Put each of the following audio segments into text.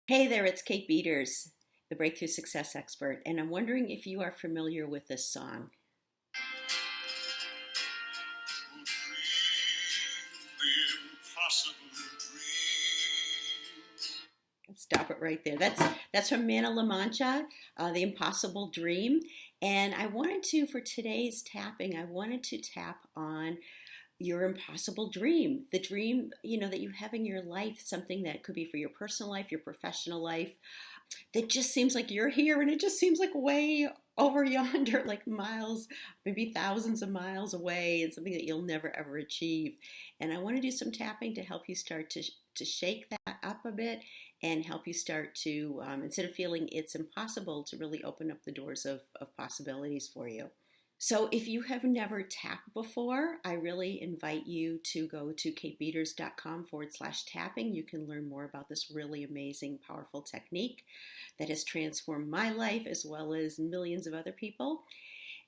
Hey there, it's Kate Beaters, the Breakthrough Success Expert, and I'm wondering if you are familiar with this song. Stop it right there. That's from Mana La Mancha, The Impossible Dream. And I wanted to, for today's tapping, I wanted to tap on your impossible dream, the dream, that you have in your life, something that could be for your personal life, your professional life, that just seems like you're here and it just seems like way over yonder, like miles, maybe thousands of miles away, and something that you'll never ever achieve. And I want to do some tapping to help you start to shake that up a bit and help you start to, instead of feeling it's impossible, to really open up the doors of possibilities for you. So if you have never tapped before, I really invite you to go to katebeaters.com/tapping. You can learn more about this really amazing, powerful technique that has transformed my life as well as millions of other people.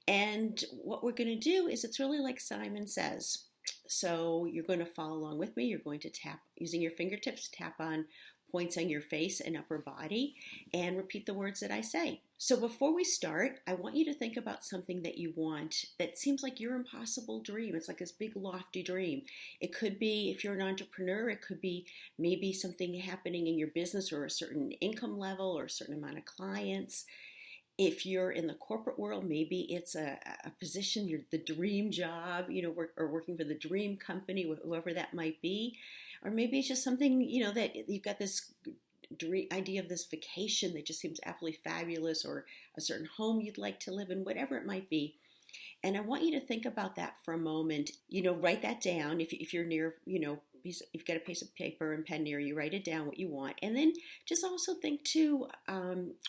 And what we're going to do is it's really like Simon Says. So you're going to follow along with me. You're going to tap using your fingertips, tap on points on your face and upper body, and repeat the words that I say. So before we start, I want you to think about something that you want that seems like your impossible dream. It's like this big lofty dream. It could be, if you're an entrepreneur, it could be maybe something happening in your business or a certain income level or a certain amount of clients. If you're in the corporate world, maybe it's a position, the dream job, or working for the dream company, whoever that might be. Or maybe it's just something, that you've got this dream idea of this vacation that just seems absolutely fabulous, or a certain home you'd like to live in, whatever it might be. And I want you to think about that for a moment. Write that down. If you're near, if you've got a piece of paper and pen near you, write it down what you want. And then just also think too,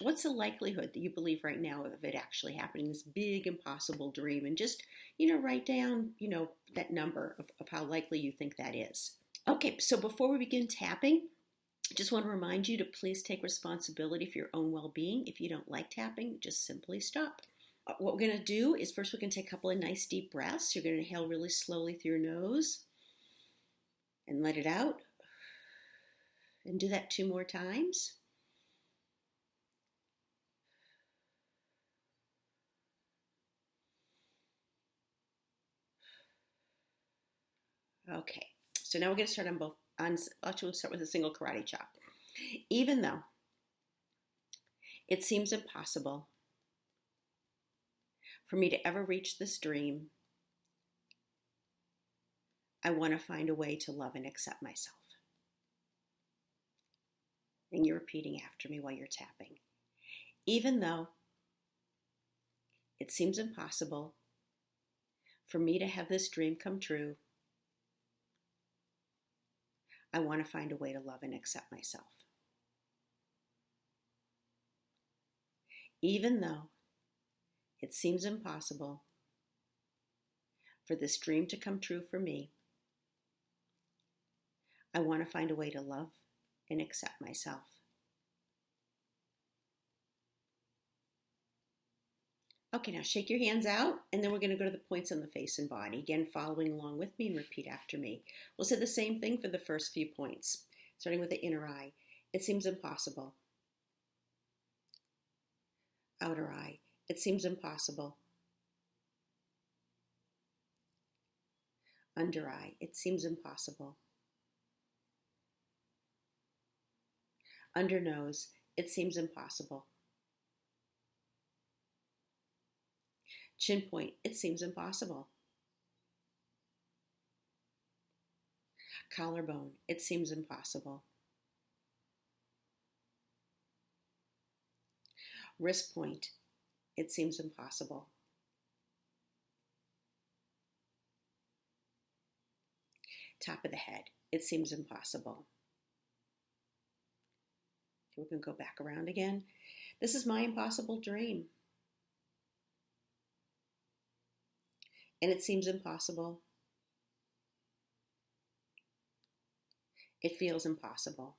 what's the likelihood that you believe right now of it actually happening, this big impossible dream? And just, write down, that number of how likely you think that is. Okay, so before we begin tapping, I just want to remind you to please take responsibility for your own well-being. If you don't like tapping, just simply stop. What we're going to do is first we're going to take a couple of nice deep breaths. You're going to inhale really slowly through your nose and let it out. And do that 2 more times. Okay, so now we're going to start on both. Actually, we'll start with a single karate chop. Even though it seems impossible for me to ever reach this dream, I want to find a way to love and accept myself. And you're repeating after me while you're tapping. Even though it seems impossible for me to have this dream come true, I want to find a way to love and accept myself. Even though it seems impossible for this dream to come true for me, I want to find a way to love and accept myself. Okay, now shake your hands out, and then we're going to go to the points on the face and body. Again, following along with me and repeat after me. We'll say the same thing for the first few points, starting with the inner eye. It seems impossible. Outer eye. It seems impossible. Under eye. It seems impossible. Under nose. It seems impossible. Chin point. It seems impossible. Collarbone. It seems impossible. Wrist point. It seems impossible. Top of the head. It seems impossible. We can go back around again. This is my impossible dream. And it seems impossible. It feels impossible.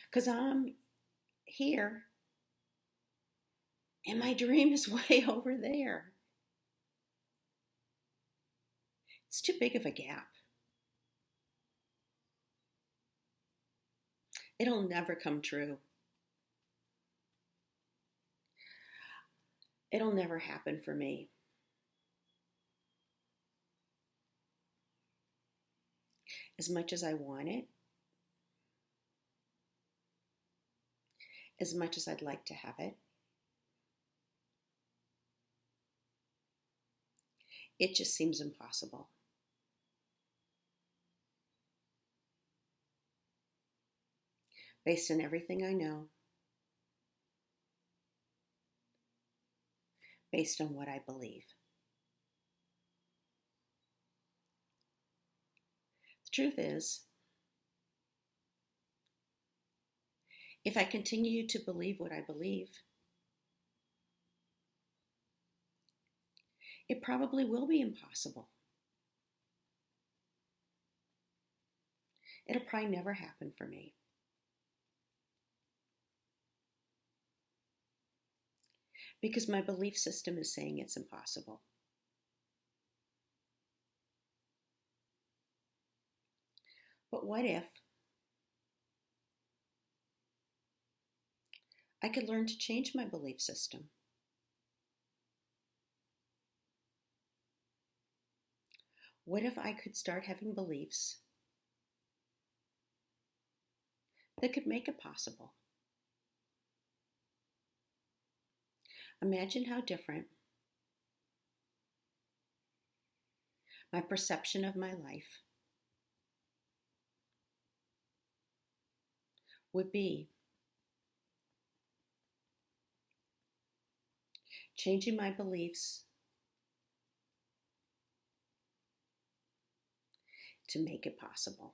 Because I'm here and my dream is way over there. It's too big of a gap. It'll never come true. It'll never happen for me. As much as I want it, as much as I'd like to have it, it just seems impossible. Based on everything I know, based on what I believe. The truth is, if I continue to believe what I believe, it probably will be impossible. It'll probably never happen for me. Because my belief system is saying it's impossible. But what if I could learn to change my belief system? What if I could start having beliefs that could make it possible? Imagine how different my perception of my life would be. Changing my beliefs to make it possible.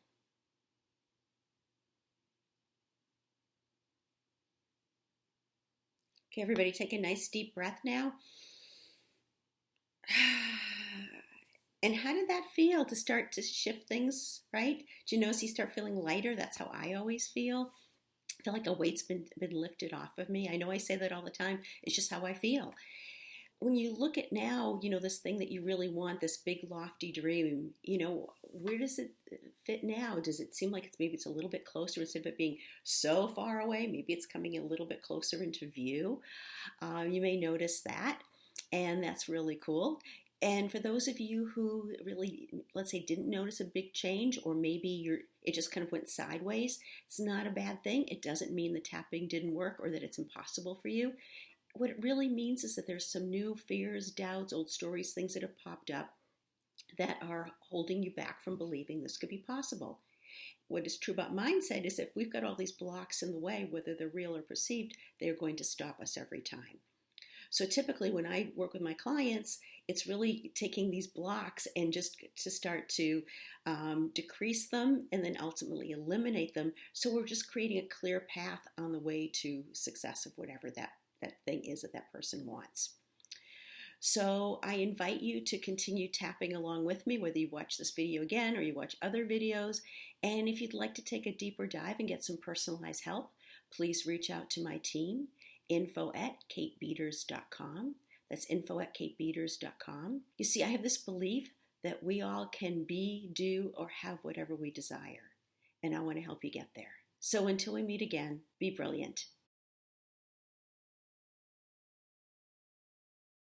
Okay, everybody, take a nice deep breath now. And how did that feel to start to shift things, right? Do you notice you start feeling lighter? That's how I always feel. I feel like a weight's been lifted off of me. I know I say that all the time. It's just how I feel. When you look at now, this thing that you really want, this big lofty dream, where does it fit now? Does it seem like maybe it's a little bit closer instead of it being so far away? Maybe it's coming a little bit closer into view. You may notice that, and that's really cool. And for those of you who really, let's say, didn't notice a big change, or maybe it just kind of went sideways, it's not a bad thing. It doesn't mean the tapping didn't work or that it's impossible for you. What it really means is that there's some new fears, doubts, old stories, things that have popped up that are holding you back from believing this could be possible. What is true about mindset is if we've got all these blocks in the way, whether they're real or perceived, they're going to stop us every time. So typically when I work with my clients, it's really taking these blocks and just to start to decrease them and then ultimately eliminate them. So we're just creating a clear path on the way to success of whatever that thing is that person wants. So I invite you to continue tapping along with me, whether you watch this video again or you watch other videos. And if you'd like to take a deeper dive and get some personalized help, please reach out to my team, info@katebeaters.com. That's info@katebeaters.com. You see, I have this belief that we all can be, do, or have whatever we desire. And I want to help you get there. So until we meet again, be brilliant.